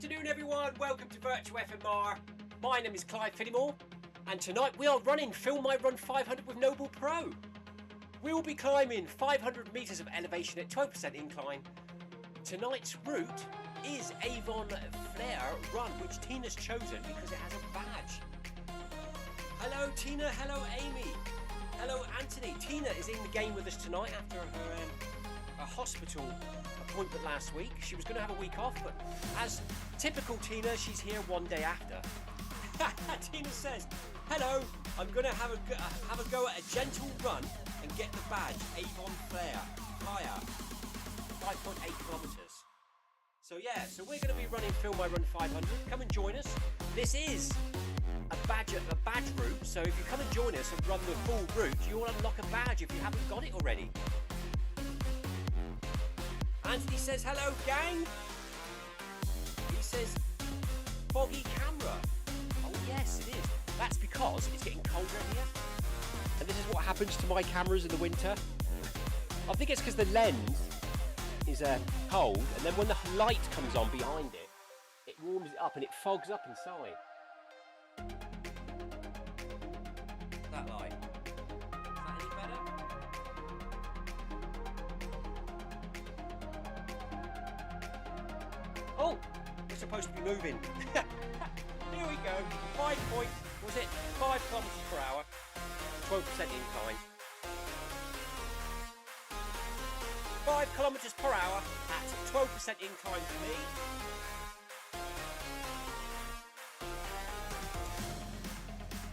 afternoon everyone, welcome to Virtual FMR. My name is Clive Finnimore and tonight we are running Film My Run 500 with NoblePro. We will be climbing 500 metres of elevation at 12% incline. Tonight's route is Avon Flare Run, which Tina's chosen because it has a badge. Hello Tina, hello Amy, hello Anthony. Tina is in the game with us tonight after her hospital appointment last week. She was going to have a week off, but as typical Tina, she's here one day after. Tina says, hello, I'm going to have a go at a gentle run and get the badge, Avon Flare, flyer, 5.8 kilometres. So yeah, so we're going to be running Film My Run 500. Come and join us. This is a badge route, so if you come and join us and run the full route, you'll unlock a badge if you haven't got it already. Anthony says, hello gang. He says, foggy camera. Oh yes, it is. That's because it's getting colder here. And this is what happens to my cameras in the winter. I think it's because the lens is cold, and then when the light comes on behind it, it warms it up and it fogs up inside. That light. Is that any better? Oh, we're supposed to be moving. Here we go. 5 kilometers per hour, 12% incline. 5 kilometers per hour at 12% incline for me.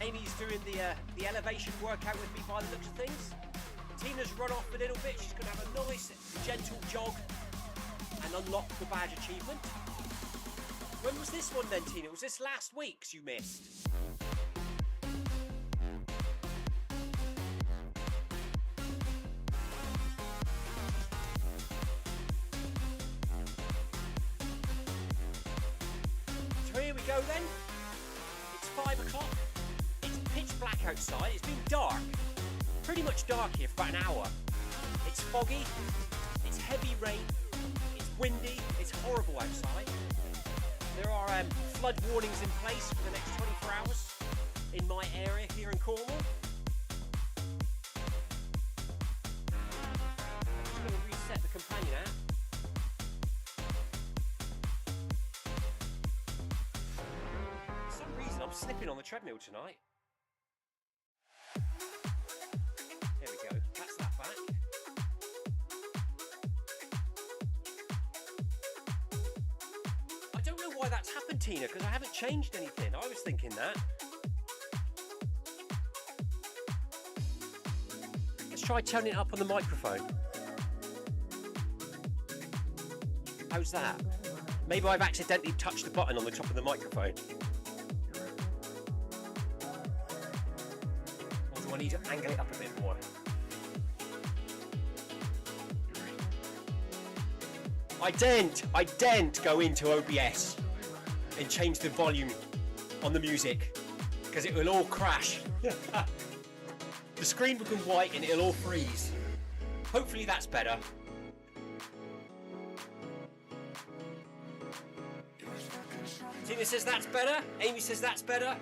Amy's doing the elevation workout with me by the looks of things. Tina's run off a little bit. She's going to have a nice gentle jog and unlock the badge achievement. When was this one then, Tina? Was this last week's you missed? So here we go then. It's 5 o'clock. It's pitch black outside. It's been dark. Pretty much dark here for about an hour. It's foggy. It's heavy rain. Windy, it's horrible outside. There are flood warnings in place for the next 24 hours in my area here in Cornwall. I'm just going to reset the companion app. For some reason I'm slipping on the treadmill tonight. There we go, that's that back. Why that's happened, Tina, because I haven't changed anything. I was thinking that. Let's try turning it up on the microphone. How's that? Maybe I've accidentally touched the button on the top of the microphone. Or do I need to angle it up a bit more? I daren't go into OBS and change the volume on the music because it will all crash. The screen will go white and it'll all freeze. Hopefully that's better. Tina says that's better. Amy says that's better.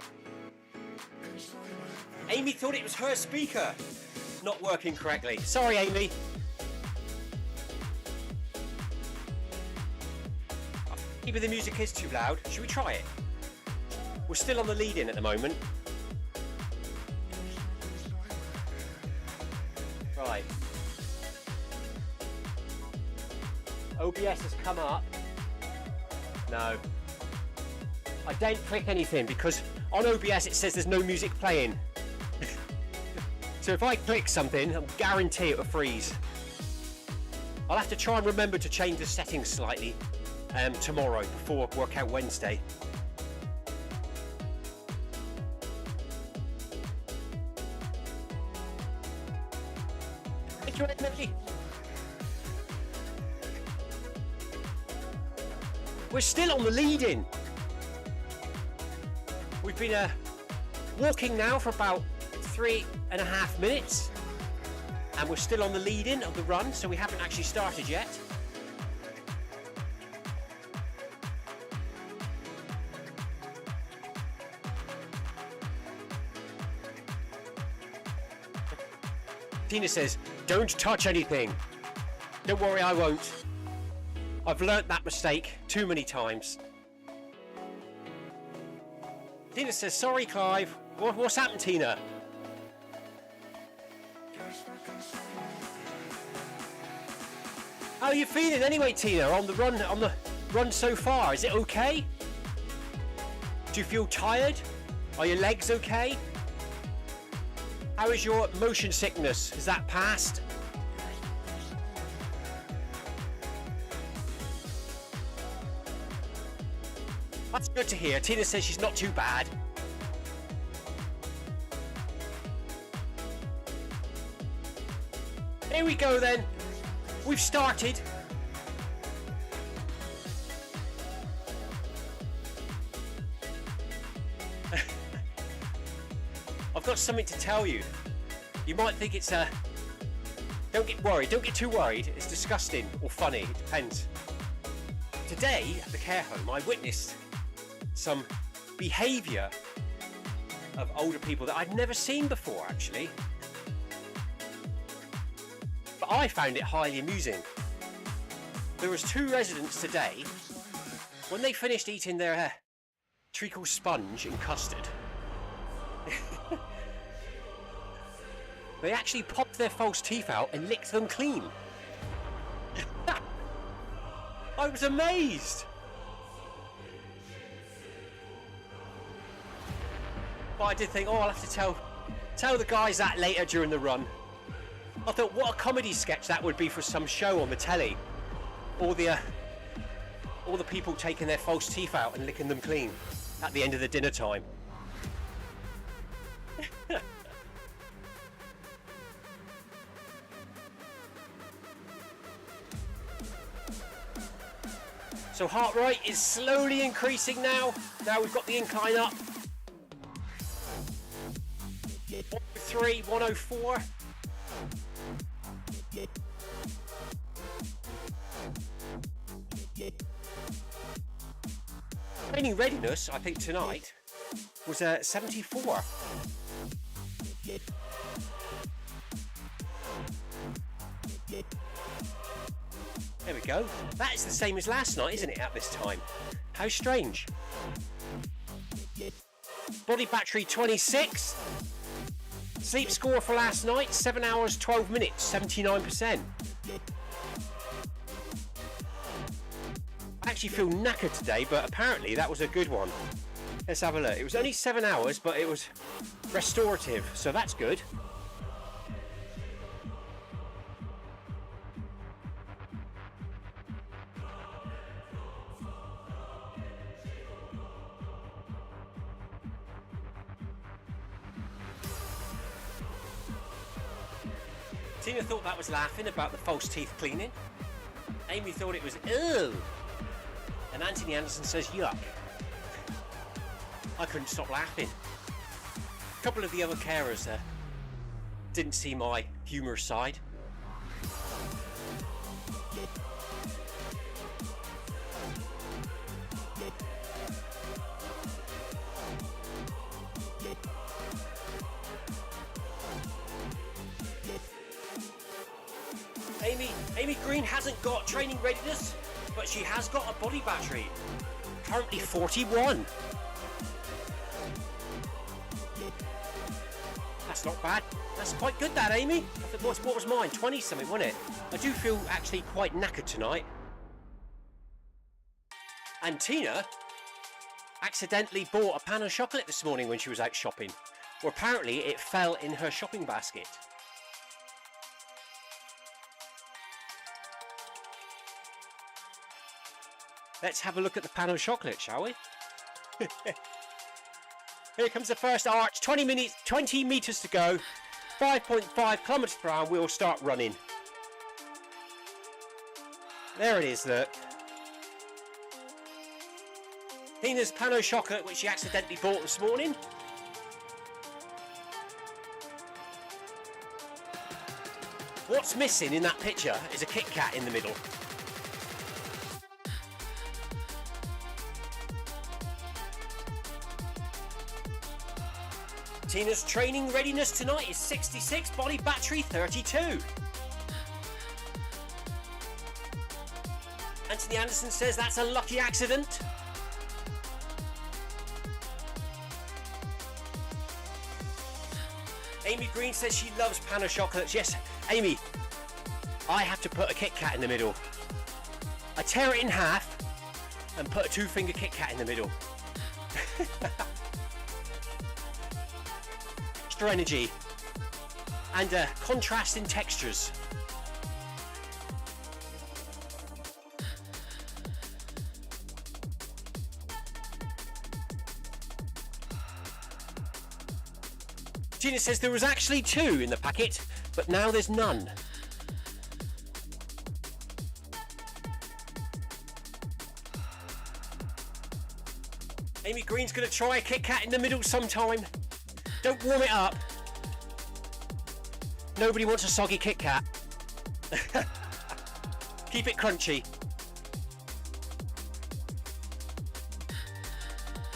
Amy thought it was her speaker not working correctly. Sorry, Amy. Maybe the music is too loud. Should we try it? We're still on the lead-in at the moment. Right. OBS has come up. No. I don't click anything because on OBS it says there's no music playing. So if I click something, I guarantee it will freeze. I'll have to try and remember to change the settings slightly. Tomorrow before Workout Wednesday. Thank you, Emily. We're still on the lead-in. We've been walking now for about 3.5 minutes, and we're still on the lead-in of the run, so we haven't actually started yet. Tina says, don't touch anything. Don't worry, I won't. I've learnt that mistake too many times. Tina says, sorry, Clive. What's happened, Tina? How are you feeling anyway, Tina, on the run so far? Is it okay? Do you feel tired? Are your legs okay? How is your motion sickness? Is that passed? That's good to hear. Tina says she's not too bad. Here we go then. We've started. I've got something to tell you. You might think it's a... Don't get worried. Don't get too worried. It's disgusting or funny. It depends. Today at the care home, I witnessed some behaviour of older people that I'd never seen before, actually. But I found it highly amusing. There was 2 residents today, when they finished eating their treacle sponge and custard, they actually popped their false teeth out and licked them clean. I was amazed. But I did think, oh, I'll have to tell the guys that later during the run. I thought, what a comedy sketch that would be for some show on the telly. All the people taking their false teeth out and licking them clean at the end of the dinner time. So heart rate is slowly increasing now. Now we've got the incline up. 103, 104. Training readiness, I think tonight, was 74. There we go. That is the same as last night, isn't it, at this time? How strange. Body battery 26. Sleep score for last night, 7 hours, 12 minutes, 79%. I actually feel knackered today, but apparently that was a good one. Let's have a look. It was only 7 hours, but it was restorative, so that's good. Tina thought that was laughing about the false teeth cleaning. Amy thought it was ew. And Anthony Anderson says yuck. I couldn't stop laughing. A couple of the other carers didn't see my humorous side. Amy Green hasn't got training readiness, but she has got a body battery. Currently 41. That's not bad. That's quite good, that, Amy. I think, what was mine? 20 something, wasn't it? I do feel actually quite knackered tonight. And Tina accidentally bought a pan of chocolate this morning when she was out shopping. Or apparently it fell in her shopping basket. Let's have a look at the pan of chocolate, shall we? Here comes the first arch. 20 meters to go. 5.5 kilometers per hour. We'll start running. There it is, look. Tina's pan of chocolate, which she accidentally bought this morning. What's missing in that picture is a Kit Kat in the middle. Tina's training readiness tonight is 66, body battery 32. Anthony Anderson says that's a lucky accident. Amy Green says she loves pan of chocolates. Yes, Amy, I have to put a Kit Kat in the middle. I tear it in half and put a 2-finger Kit Kat in the middle. Extra energy and contrast in textures. Gina says there was actually 2 in the packet, but now there's none. Amy Green's going to try a Kit Kat in the middle sometime. Don't warm it up. Nobody wants a soggy Kit Kat. Keep it crunchy.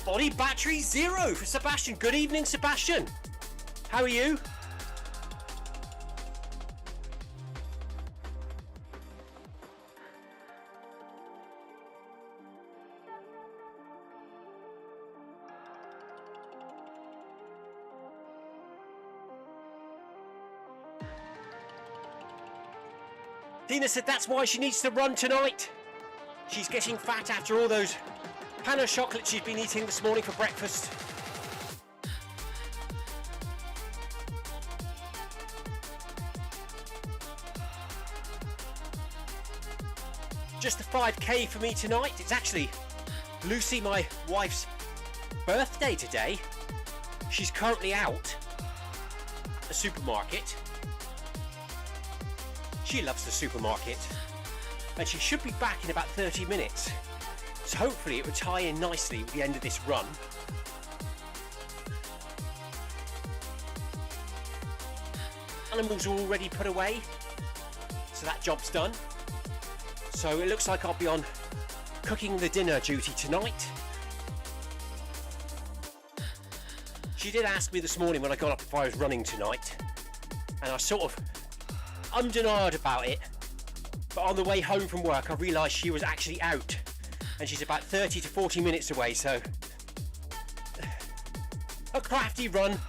Body battery 0 for Sebastian. Good evening, Sebastian. How are you? Tina said that's why she needs to run tonight. She's getting fat after all those pan of chocolate she's been eating this morning for breakfast. Just a 5k for me tonight. It's actually Lucy, my wife's birthday today. She's currently out at the supermarket. She loves the supermarket and she should be back in about 30 minutes. So hopefully it will tie in nicely with the end of this run. Animals are already put away, so that job's done. So it looks like I'll be on cooking the dinner duty tonight. She did ask me this morning when I got up if I was running tonight, and I sort of ummed and ahed about it, but on the way home from work I realised she was actually out and she's about 30 to 40 minutes away, so a crafty run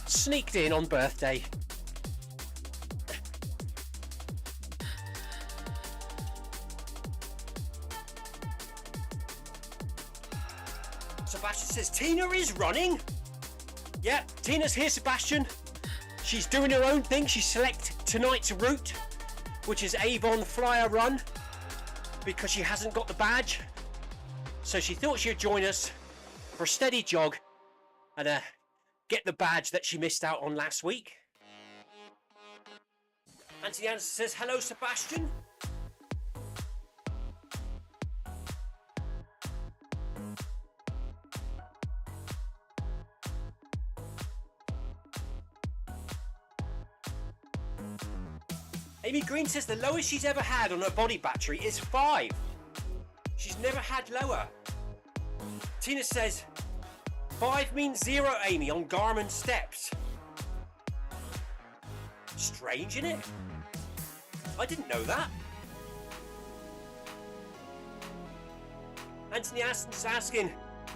sneaked in on birthday. Sebastian says Tina is running. Yeah, Tina's here, Sebastian. She's doing her own thing. She selected tonight's route, which is Avon Flyer Run, because she hasn't got the badge. So she thought she'd join us for a steady jog and get the badge that she missed out on last week. Anthony Anderson says, hello, Sebastian. Amy Green says the lowest she's ever had on her body battery is 5. She's never had lower. Tina says 5 means 0, Amy, on Garmin steps. Strange, isn't it? I didn't know that. Anthony Aston's asking,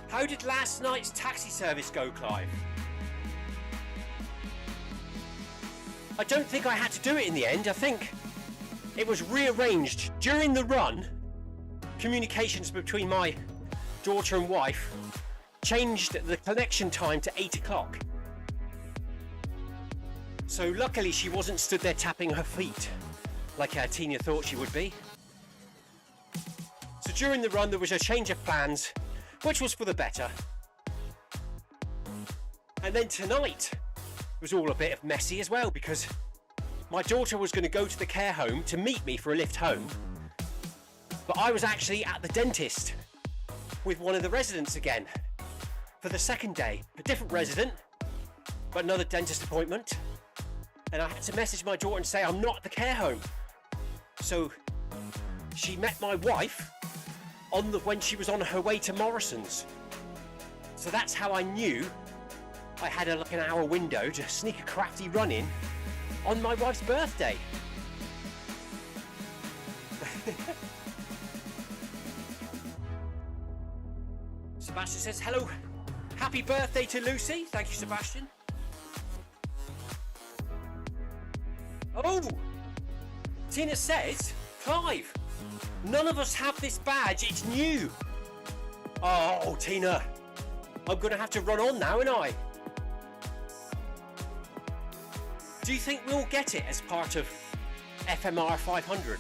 how did last night's taxi service go, Clive? I don't think I had to do it in the end. I think it was rearranged during the run. Communications between my daughter and wife changed the connection time to 8 o'clock. So luckily she wasn't stood there tapping her feet like Tina thought she would be. So during the run there was a change of plans, which was for the better. And then tonight was all a bit of messy as well, because my daughter was going to go to the care home to meet me for a lift home, but I was actually at the dentist with one of the residents again for the second day. A different resident, but another dentist appointment, and I had to message my daughter and say I'm not at the care home. So she met my wife when she was on her way to Morrison's. So that's how I knew I had like an hour window to sneak a crafty run in on my wife's birthday. Sebastian says, hello, happy birthday to Lucy. Thank you, Sebastian. Oh, Tina says, Clive, none of us have this badge, it's new. Oh, Tina, I'm gonna have to run on now, ain't I? Do you think we'll get it as part of FMR500?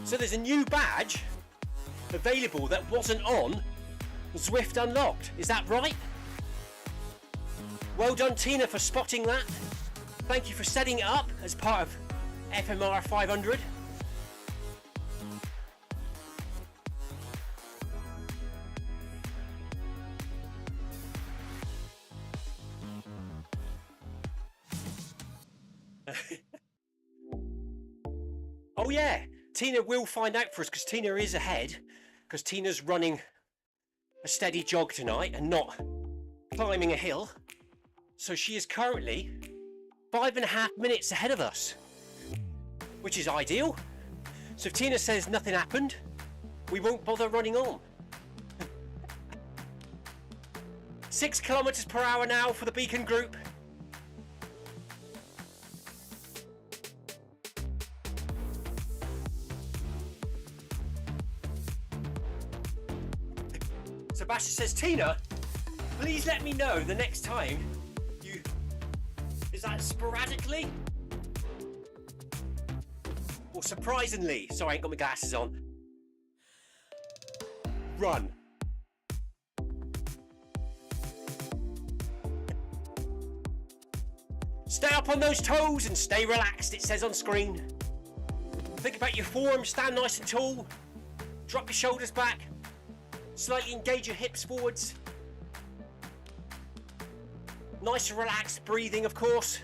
So there's a new badge available that wasn't on Zwift Unlocked, is that right? Well done, Tina, for spotting that. Thank you for setting it up as part of FMR500. Oh yeah, Tina will find out for us because Tina is ahead, because Tina's running a steady jog tonight and not climbing a hill. So she is currently 5.5 minutes ahead of us, which is ideal. So if Tina says nothing happened, we won't bother running on. 6 kilometers per hour now for the Beacon Group. Sebastian says, Tina, please let me know the next time you... Is that sporadically? Or surprisingly? Sorry, I ain't got my glasses on. Run. Stay up on those toes and stay relaxed, it says on screen. Think about your form, stand nice and tall. Drop your shoulders back. Slightly engage your hips forwards. Nice relaxed breathing, of course.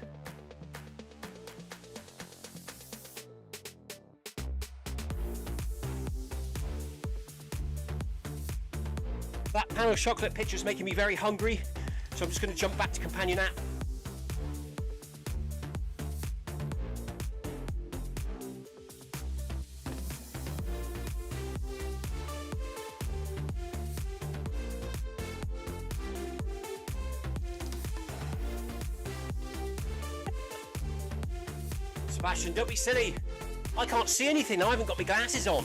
That panel chocolate picture is making me very hungry, so I'm just going to jump back to companion app. Sebastian, don't be silly. I can't see anything. I haven't got my glasses on.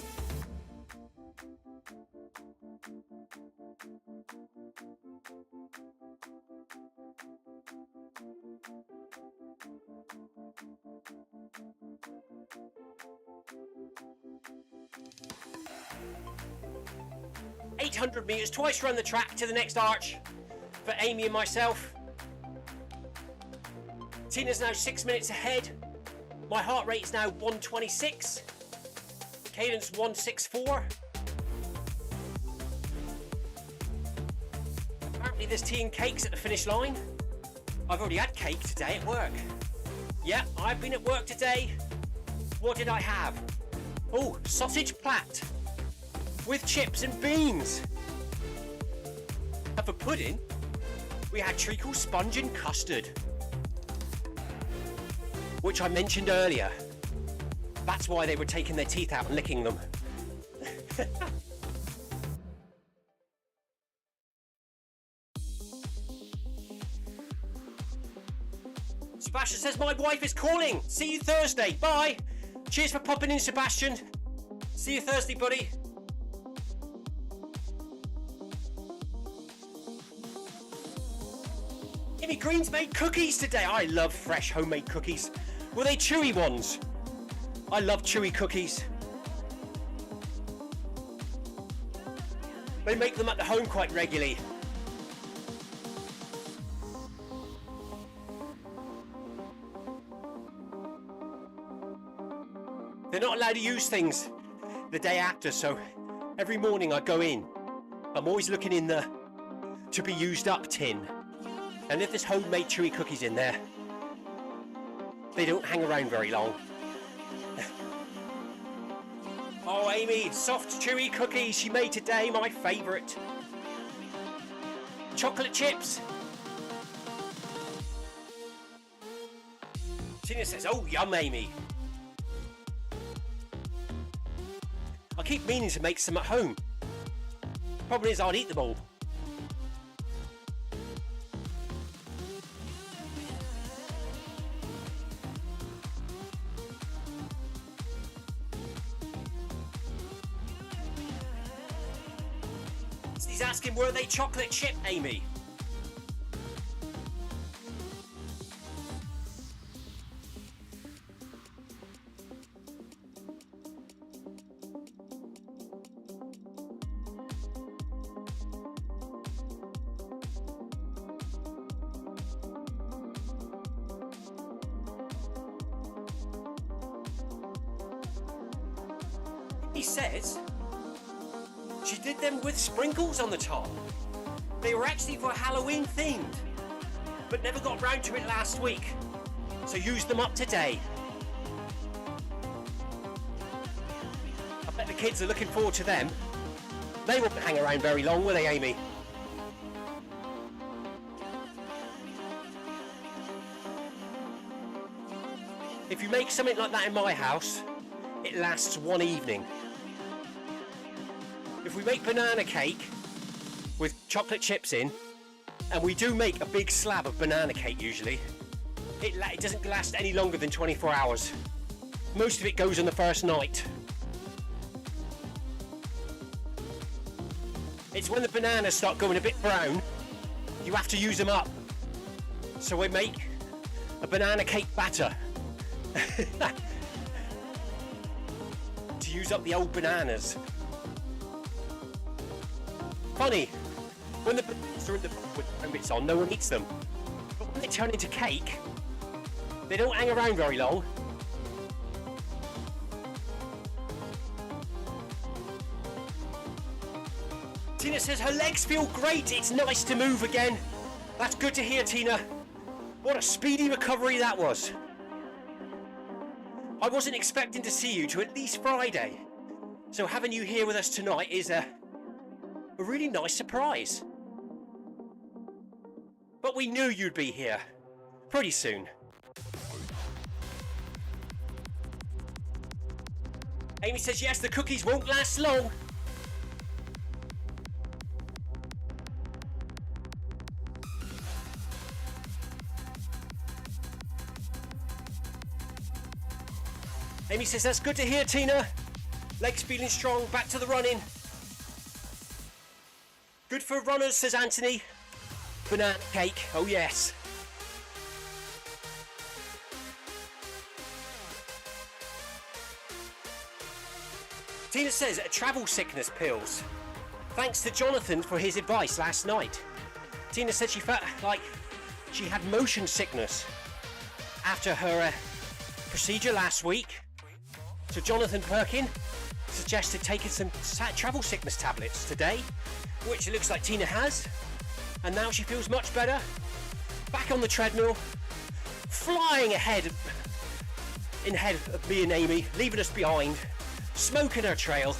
...800 metres, twice around the track to the next arch for Amy and myself. Tina's now 6 minutes ahead. My heart rate is now 126. Cadence 164. Apparently there's tea and cakes at the finish line. I've already had cake today at work. Yeah, I've been at work today. What did I have? Oh, sausage plat with chips and beans. And for pudding, we had treacle, sponge and custard, which I mentioned earlier. That's why they were taking their teeth out and licking them. Sebastian says, my wife is calling. See you Thursday. Bye. Cheers for popping in, Sebastian. See you Thursday, buddy. Amy Green's made cookies today. I love fresh homemade cookies. Were they chewy ones? I love chewy cookies. They make them at the home quite regularly. They're not allowed to use things the day after, so every morning I go in. I'm always looking in the to be used up tin. And if there's homemade chewy cookies in there, they don't hang around very long. Oh, Amy, soft, chewy cookies she made today, my favourite. Chocolate chips. Tina says, oh, yum, Amy. I keep meaning to make some at home. Problem is, I'd eat them all. He's asking, were they chocolate chip, Amy? He says she did them with sprinkles on the top. They were actually for Halloween themed, but never got round to it last week, so used them up today. I bet the kids are looking forward to them. They won't hang around very long, will they, Amy? If you make something like that in my house, it lasts one evening. If we make banana cake with chocolate chips in, and we do make a big slab of banana cake usually, it doesn't last any longer than 24 hours. Most of it goes on the first night. It's when the bananas start going a bit brown, you have to use them up. So we make a banana cake batter. To use up the old bananas. Funny, when the bananas are in the with brown bits on, no one eats them. But when they turn into cake, they don't hang around very long. Tina says her legs feel great. It's nice to move again. That's good to hear, Tina. What a speedy recovery that was. I wasn't expecting to see you to at least Friday. So having you here with us tonight is a really nice surprise. But we knew you'd be here pretty soon. Amy says yes, the cookies won't last long. Amy says that's good to hear, Tina. Legs feeling strong, back to the running. Good for runners, says Anthony. Banana cake, oh yes. Tina says travel sickness pills. Thanks to Jonathan for his advice last night. Tina said she felt like she had motion sickness after her procedure last week. So Jonathan Perkin suggested taking some travel sickness tablets today, which it looks like Tina has, and now she feels much better. Back on the treadmill, flying ahead of me and Amy, leaving us behind, smoking her trail.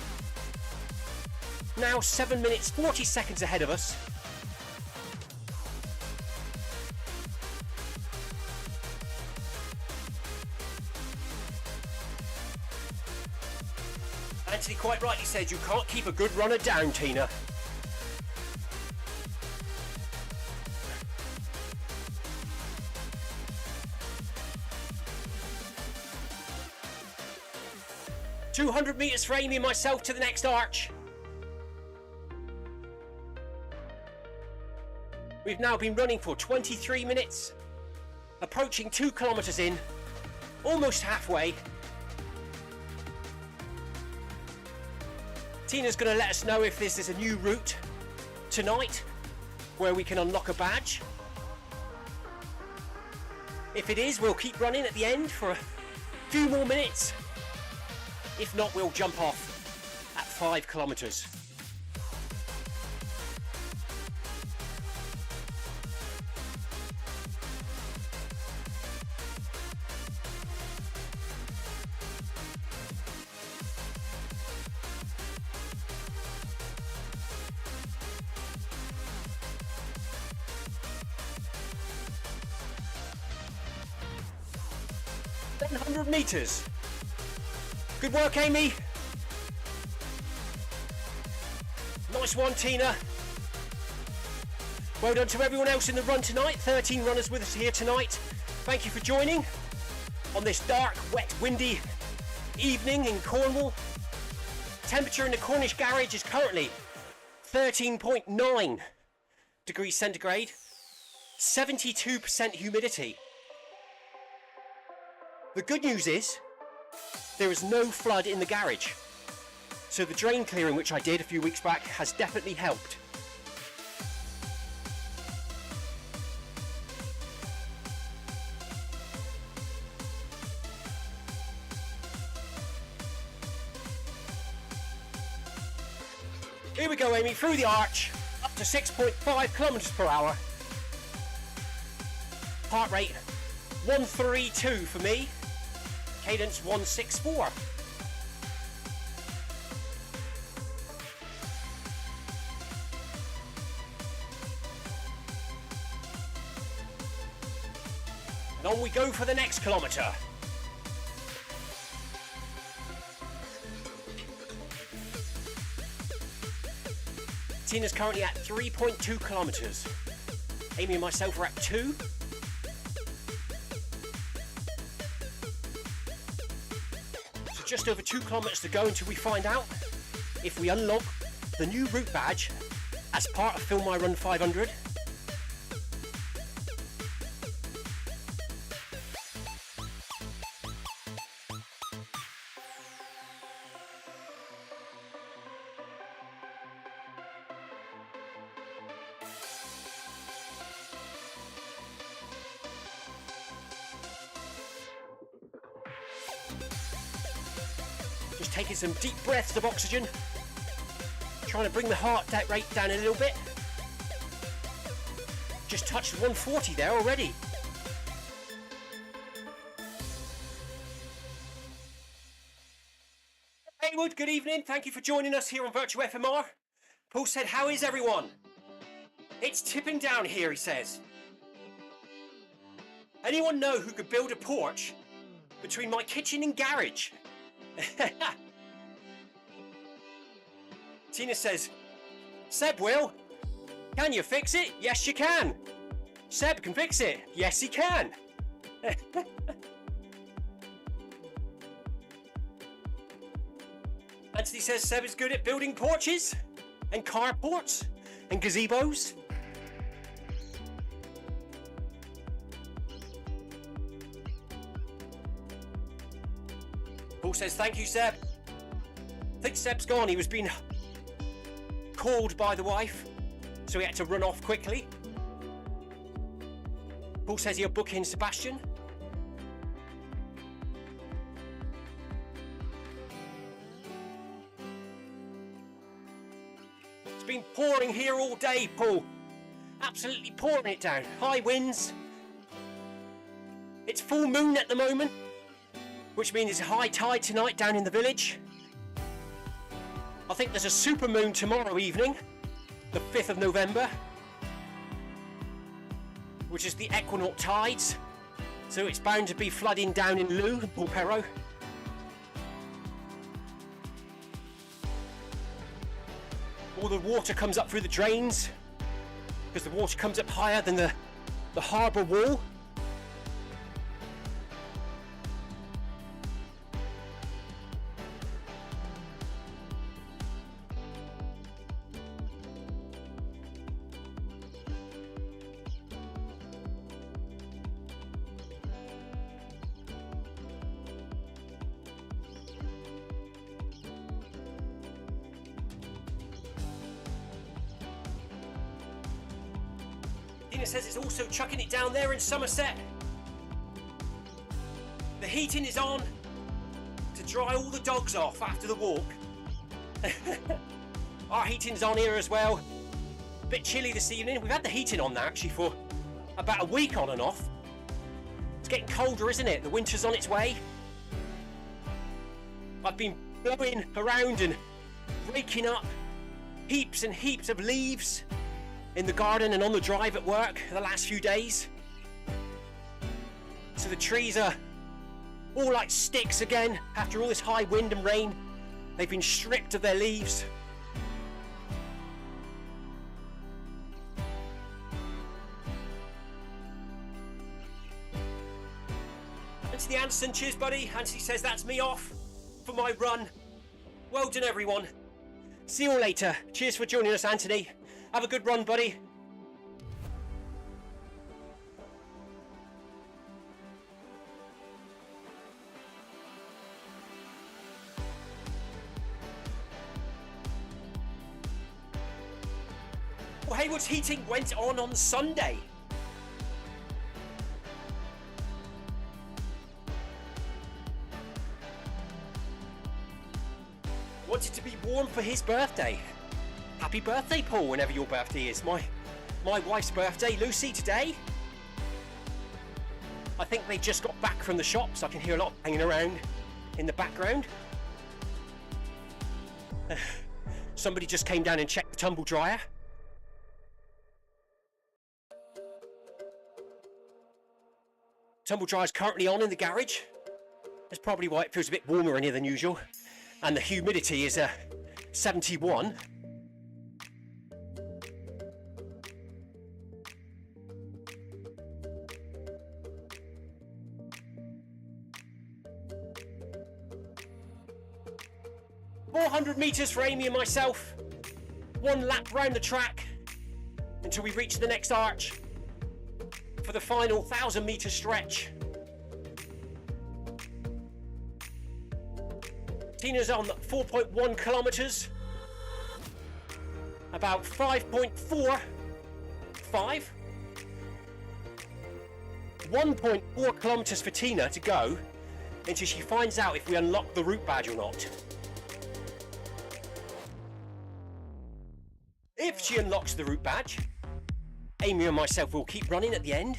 Now 7 minutes 40 seconds ahead of us. Anthony quite rightly said you can't keep a good runner down, Tina. "200 metres for Amy and myself to the next arch." We've now been running for 23 minutes, approaching 2 kilometres in, almost halfway. Tina's going to let us know if this is a new route tonight where we can unlock a badge. If it is, we'll keep running at the end for a few more minutes. If not, we'll jump off at 5 kilometres. 100 metres. Good work, Amy. Nice one, Tina. Well done to everyone else in the run tonight. 13 runners with us here tonight. Thank you for joining on this dark, wet, windy evening in Cornwall. Temperature in the Cornish garage is currently 13.9 degrees centigrade. 72% humidity. The good news is there is no flood in the garage. So the drain clearing, which I did a few weeks back, has definitely helped. Here we go, Amy, through the arch, up to 6.5 kilometers per hour. Heart rate 132 for me, cadence 164. And on we go for the next kilometre. Tina's currently at 3.2 kilometres. Amy and myself are at 2. So just over 2 kilometres to go until we find out if we unlock the new route badge as part of Film My Run 500. Just taking some deep breaths of oxygen, trying to bring the heart rate down a little bit. Just touched 140 there already. Haywood, good evening. Thank you for joining us here on Virtual FMR. Paul said, how is everyone? It's tipping down here, he says. Anyone know who could build a porch between my kitchen and garage? Tina says, Seb will. Can you fix it? Yes, you can. Seb can fix it. Yes, he can. Anthony says Seb is good at building porches and carports and gazebos. Paul says, thank you, Seb. I think Seb's gone. He was being called by the wife, so he had to run off quickly. Paul says he'll book in Sebastian. It's been pouring here all day, Paul. Absolutely pouring it down. High winds. It's full moon at the moment, which means it's high tide tonight down in the village. I think there's a super moon tomorrow evening, the 5th of November, which is the equinox tides. So it's bound to be flooding down in Lou and Pulpero. All the water comes up through the drains because the water comes up higher than the harbour wall. Says it's also chucking it down there in Somerset. The heating is on to dry all the dogs off after the walk. Our heating's on here as well. A bit chilly this evening. We've had the heating on now actually for about a week on and off. It's getting colder, isn't it? The winter's on its way. I've been blowing around and raking up heaps and heaps of leaves in the garden and on the drive at work the last few days. So the trees are all like sticks again after all this high wind and rain. They've been stripped of their leaves. Anthony Anderson, cheers buddy. Anthony says that's me off for my run. Well done everyone. See you all later. Cheers for joining us, Anthony. Have a good run, buddy. Well, Hayward's heating went on Sunday. Wanted to be warm for his birthday. Happy birthday, Paul, whenever your birthday is. My wife's birthday, Lucy, today. I think they just got back from the shops. I can hear a lot hanging around in the background. Somebody just came down and checked the tumble dryer. Tumble dryer's currently on in the garage. That's probably why it feels a bit warmer in here than usual. And the humidity is 71. "400 metres for Amy and myself. One lap round the track until we reach the next arch for the final 1,000-metre stretch. Tina's on 4.1 kilometres, about 5.45, 1.4 kilometres for Tina to go until she finds out if we unlock the route badge or not. If she unlocks the route badge, Amy and myself will keep running at the end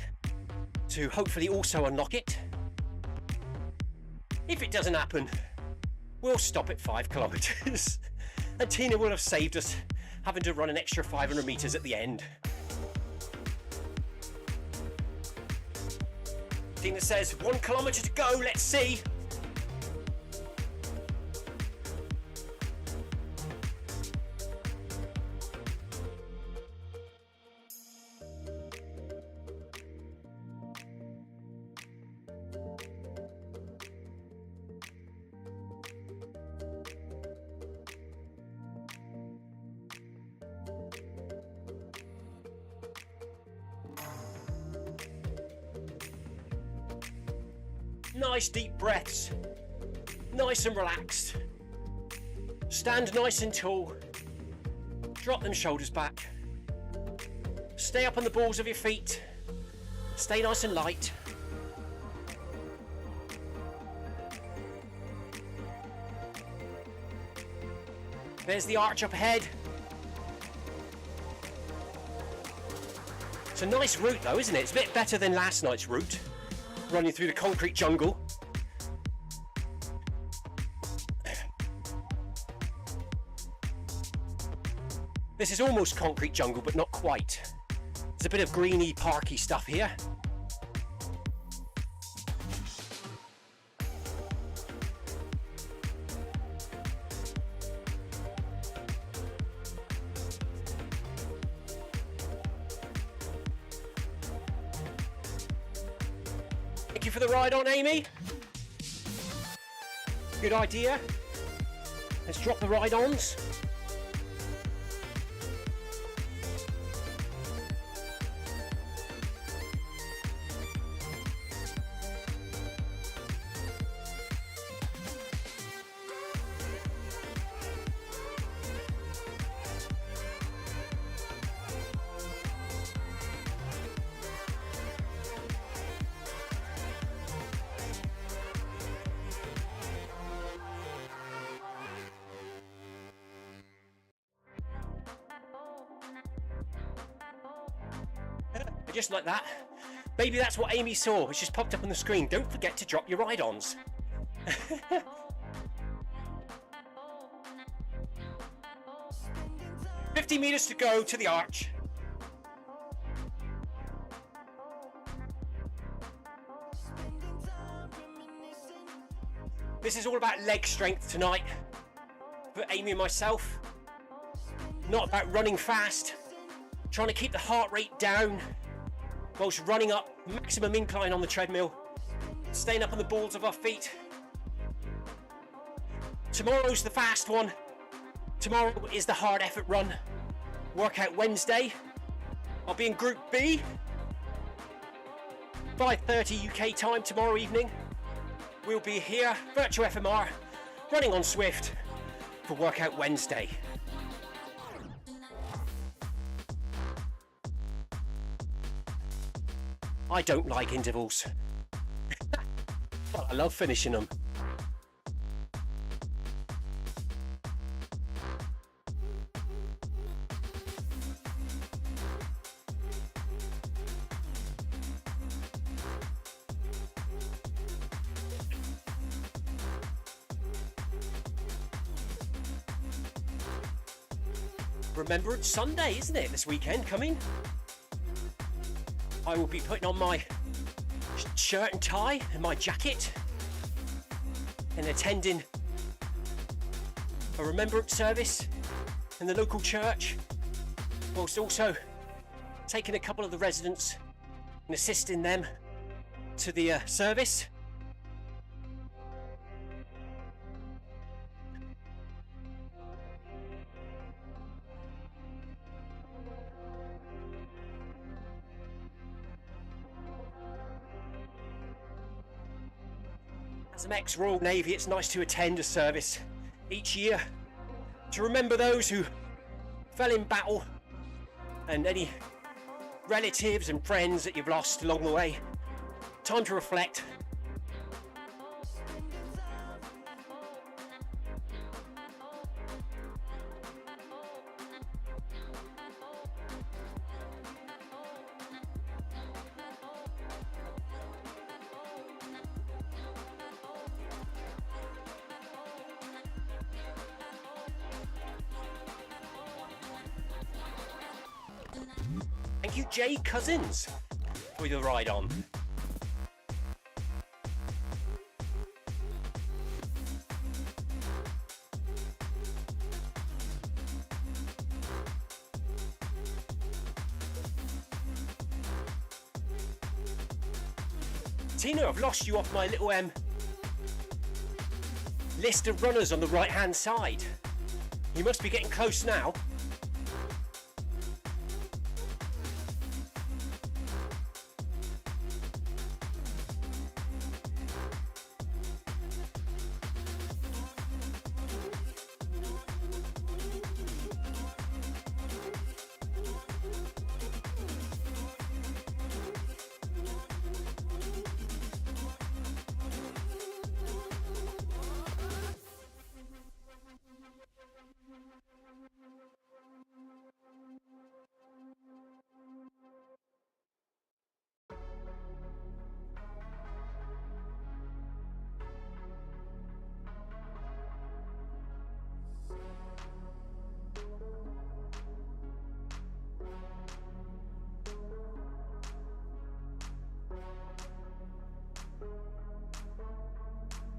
to hopefully also unlock it. If it doesn't happen, we'll stop at 5 kilometres and Tina will have saved us having to run an extra 500 metres at the end. Tina says 1 kilometre to go, let's see. Nice deep breaths, nice and relaxed. Stand nice and tall, drop them shoulders back. Stay up on the balls of your feet, stay nice and light. There's the arch up ahead. It's a nice route though, isn't it? It's a bit better than last night's route, running through the concrete jungle. This is almost concrete jungle, but not quite. There's a bit of greeny, parky stuff here. Thank you for the ride on, Amy. Good idea. Let's drop the ride-ons. Just like that. Maybe that's what Amy saw. It's just popped up on the screen. Don't forget to drop your ride-ons. 50 metres to go to the arch. This is all about leg strength tonight for Amy and myself. Not about running fast, trying to keep the heart rate down whilst running up maximum incline on the treadmill, staying up on the balls of our feet. Tomorrow's the fast one. Tomorrow is the hard effort run. Workout Wednesday. I'll be in Group B. 5:30 UK time tomorrow evening. We'll be here, Virtual FMR, running on Zwift for Workout Wednesday. I don't like intervals, but I love finishing them. Remembrance Sunday, isn't it, this weekend coming? I will be putting on my shirt and tie and my jacket and attending a remembrance service in the local church, whilst also taking a couple of the residents and assisting them to the service. As an ex-Royal Navy, it's nice to attend a service each year to remember those who fell in battle and any relatives and friends that you've lost along the way. Time to reflect. Thank you, Jay Cousins, for the ride on. Tina, I've lost you off my little list of runners on the right hand side. You must be getting close now.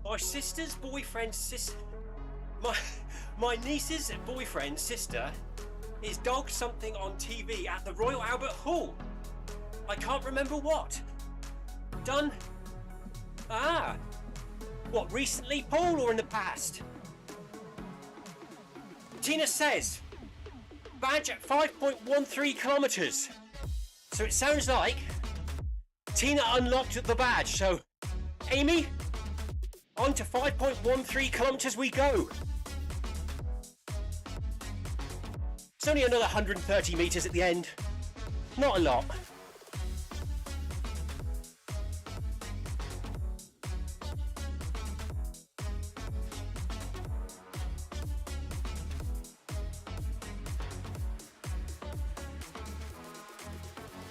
My sister's boyfriend's sister, my niece's boyfriend's sister is dogged something on TV at the Royal Albert Hall. I can't remember what. Done? Ah. What, recently, Paul, or in the past? Tina says, badge at 5.13 kilometres. So it sounds like Tina unlocked the badge. So, Amy, on to 5.13 kilometres we go. It's only another 130 metres at the end. Not a lot.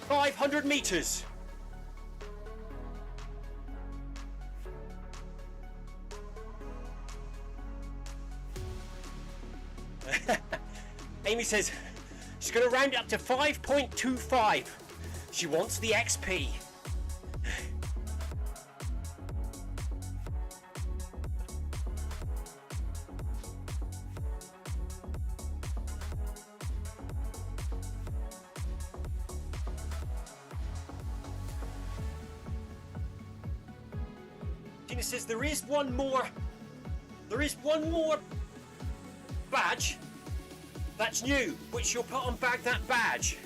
.500 metres. Amy says she's going to round it up to 5.25. She wants the XP. Tina says there is one more badge that's new, which you'll put on Bag That Badge.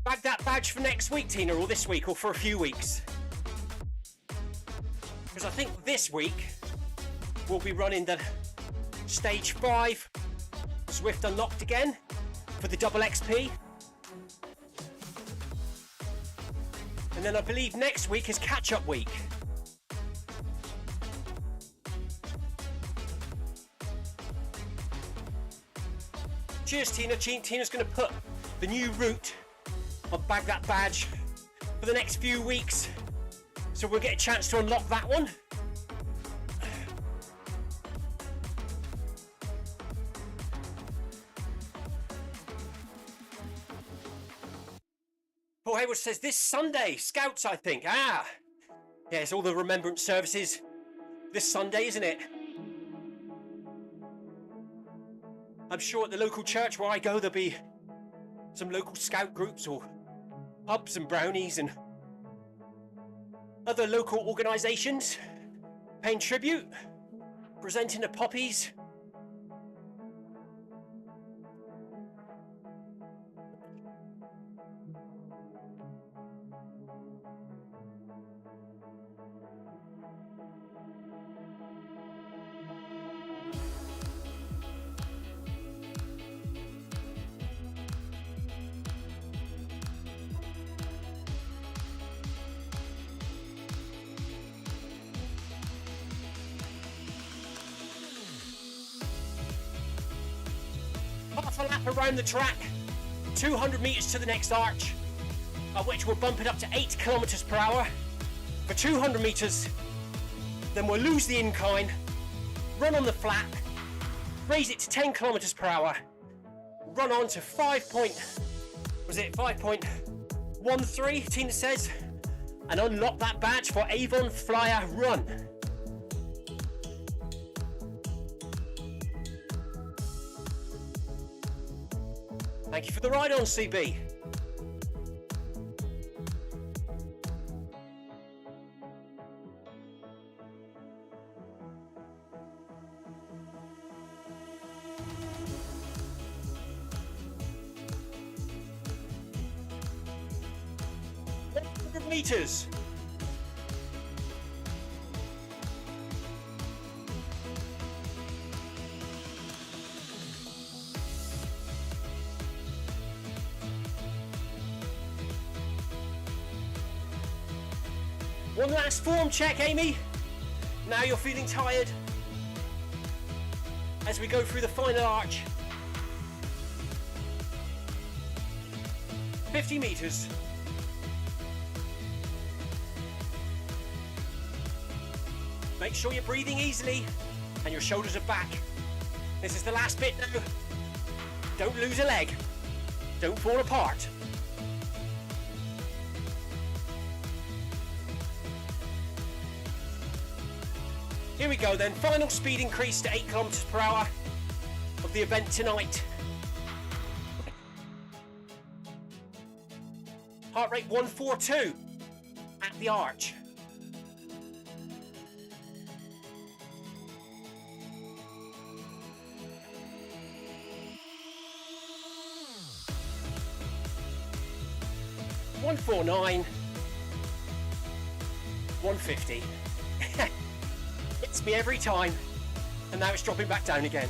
Bag that badge for next week, Tina, or this week, or for a few weeks. Because I think this week we'll be running the Stage 5 Zwift Unlocked again for the double XP. And then I believe next week is catch-up week. Cheers, Tina. Tina's going to put the new route on Bag That Badge for the next few weeks, so we'll get a chance to unlock that one. Paul Hayward says this Sunday, Scouts, I think. Yeah, it's all the remembrance services this Sunday, isn't it? I'm sure at the local church where I go there'll be some local scout groups or pubs and brownies and other local organisations paying tribute, presenting the poppies. Half a lap around the track, 200 metres to the next arch, at which we'll bump it up to 8 kilometres per hour for 200 metres. Then we'll lose the incline, run on the flat, raise it to 10 kilometres per hour, run on to 5.13, Tina says, and unlock that badge for Avon Flyer Run. Thank you for the ride on, CB. Meters. One last form check, Amy. Now you're feeling tired as we go through the final arch. 50 meters. Make sure you're breathing easily and your shoulders are back. This is the last bit now. Don't lose a leg. Don't fall apart. Here we go then, final speed increase to 8 kilometers per hour of the event tonight. Heart rate 142 at the arch. $149, $150. Hits me every time, and now it's dropping back down again.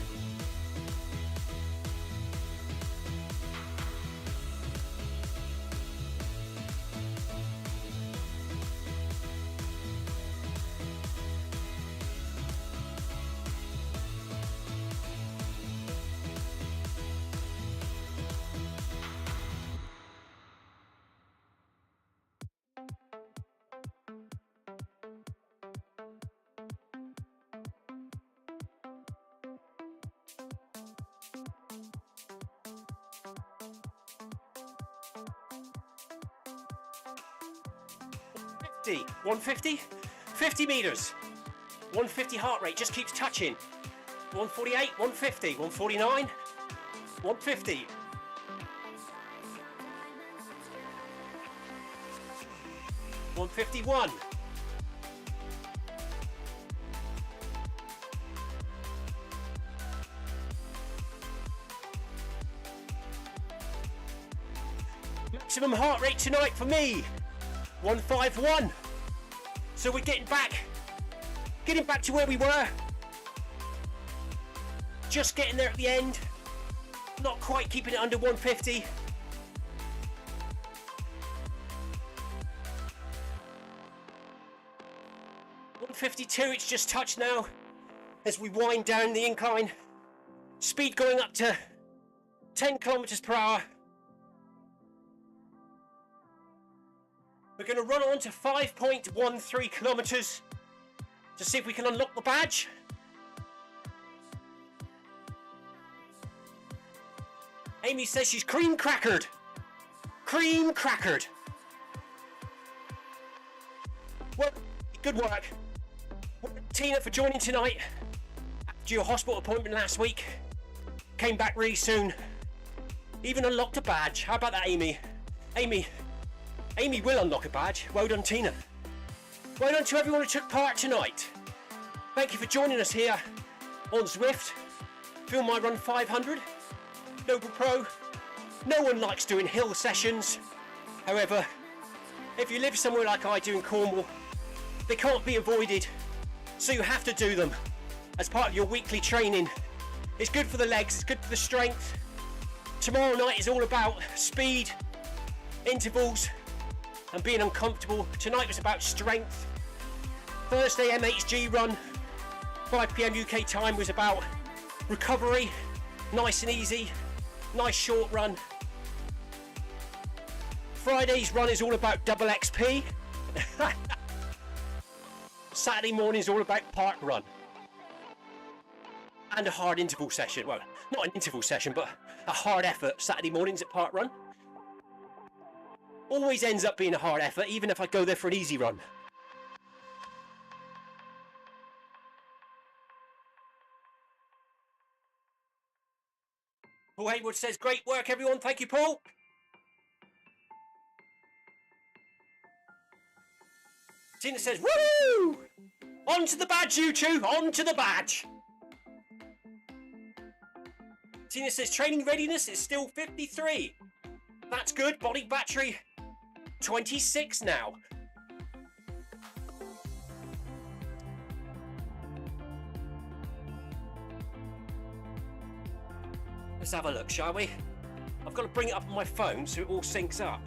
$150, 50 meters, 150 heart rate, just keeps touching. 148, 150, 149, 150. 151. Maximum heart rate tonight for me, 151. So we're getting back to where we were. Just getting there at the end. Not quite keeping it under 150. .152, it's just touched now as we wind down the incline. Speed going up to 10 kilometers per hour. We're going to run on to 5.13 kilometers to see if we can unlock the badge. Amy says she's cream crackered. Cream crackered. Well, good work. Tina for joining tonight after your hospital appointment last week. Came back really soon. Even unlocked a badge. How about that, Amy? Amy will unlock a badge. Well done, Tina. Well done to everyone who took part tonight. Thank you for joining us here on Zwift. Film My Run 500. NoblePro. No one likes doing hill sessions. However, if you live somewhere like I do in Cornwall, they can't be avoided. So you have to do them as part of your weekly training. It's good for the legs, it's good for the strength. Tomorrow night is all about speed, intervals, and being uncomfortable. Tonight was about strength. Thursday MHG run, 5 PM UK time, was about recovery, nice and easy, nice short run. Friday's run is all about double XP. Saturday morning is all about park run. And a hard interval session. Well, not an interval session, but a hard effort Saturday mornings at park run. Always ends up being a hard effort, even if I go there for an easy run. Paul Haywood says, great work everyone, thank you Paul. Tina says, woo! On to the badge, you two, on to the badge. Tina says, training readiness is still 53. That's good, body battery 26 now. Let's have a look, shall we? I've got to bring it up on my phone so it all syncs up.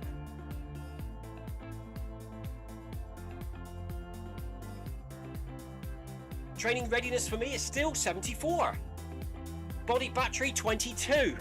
Training readiness for me is still 74. Body battery 22.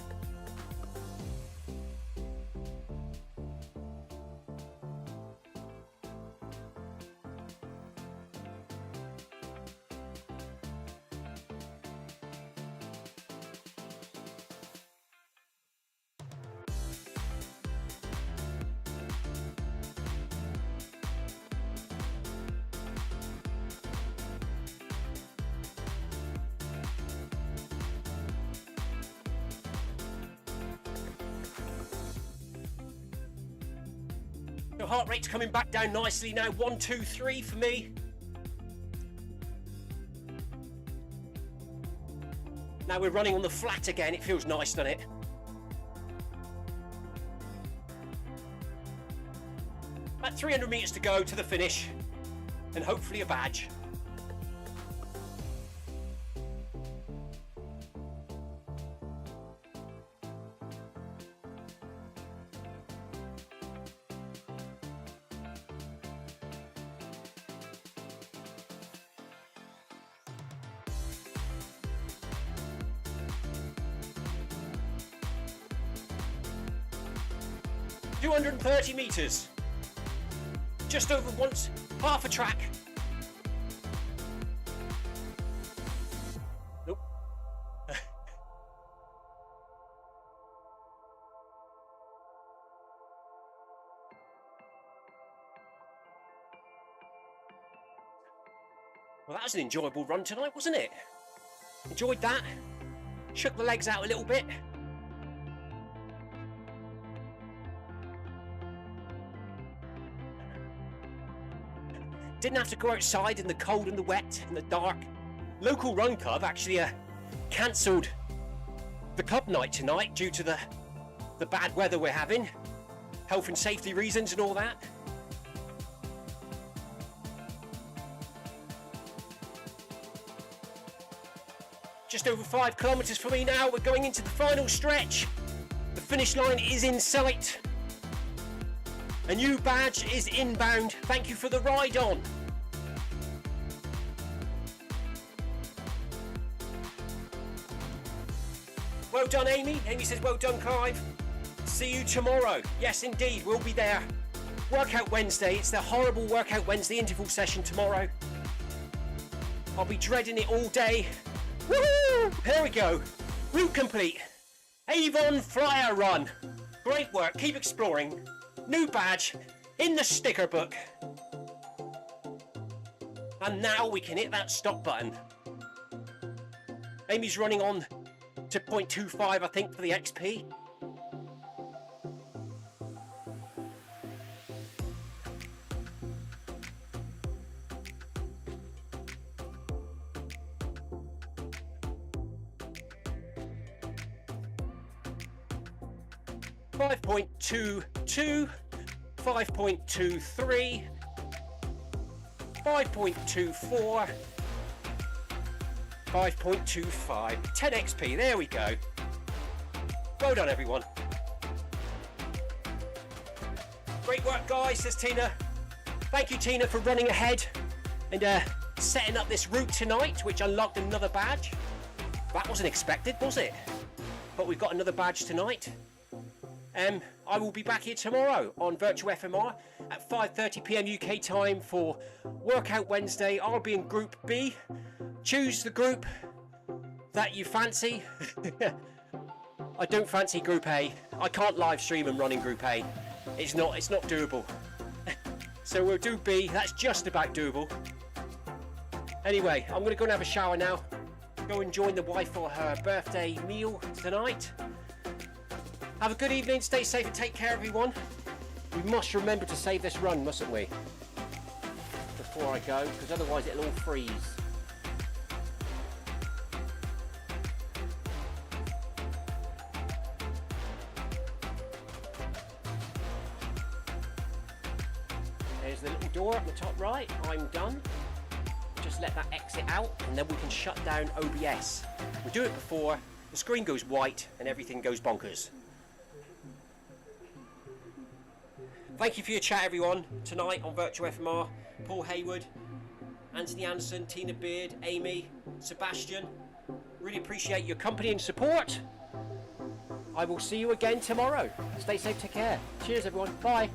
So heart rate's coming back down nicely now, 123 for me. Now we're running on the flat again, it feels nice, doesn't it? About 300 metres to go to the finish, and hopefully a badge. .230 metres. Just over once, half a track. Nope. Well, that was an enjoyable run tonight, wasn't it? Enjoyed that. Shook the legs out a little bit. Didn't have to go outside in the cold and the wet and the dark. Local run club actually cancelled the club night tonight due to the bad weather we're having. Health and safety reasons and all that. Just over 5 kilometres for me now. We're going into the final stretch. The finish line is in sight. A new badge is inbound. Thank you for the ride on. Well done, Amy. Amy says, well done, Clive. See you tomorrow. Yes, indeed, we'll be there. Workout Wednesday. It's the horrible Workout Wednesday interval session tomorrow. I'll be dreading it all day. Woohoo! Here we go. Route complete. Avon Flyer Run. Great work. Keep exploring. New badge in the sticker book. And now we can hit that stop button. Amy's running on to 0.25, I think, for the XP. .22, 5.23, 5.24, 5.25, 10 XP, there we go. Well done, everyone. Great work, guys, says Tina. Thank you, Tina, for running ahead and setting up this route tonight, which unlocked another badge. That wasn't expected, was it? But we've got another badge tonight. I will be back here tomorrow on Virtual FMR at 5:30 PM UK time for Workout Wednesday. I'll be in Group B. Choose the group that you fancy. I don't fancy Group A. I can't live stream and run in Group A. It's not doable. So we'll do B. That's just about doable. Anyway, I'm going to go and have a shower now. Go and join the wife for her birthday meal tonight. Have a good evening, stay safe and take care, everyone. We must remember to save this run, mustn't we? Before I go, because otherwise it'll all freeze. There's the little door at the top right. I'm done. Just let that exit out and then we can shut down OBS. We do it before the screen goes white and everything goes bonkers. Thank you for your chat, everyone, tonight on Virtual FMR. Paul Hayward, Anthony Anderson, Tina Beard, Amy, Sebastian. Really appreciate your company and support. I will see you again tomorrow. Stay safe, take care. Cheers, everyone. Bye.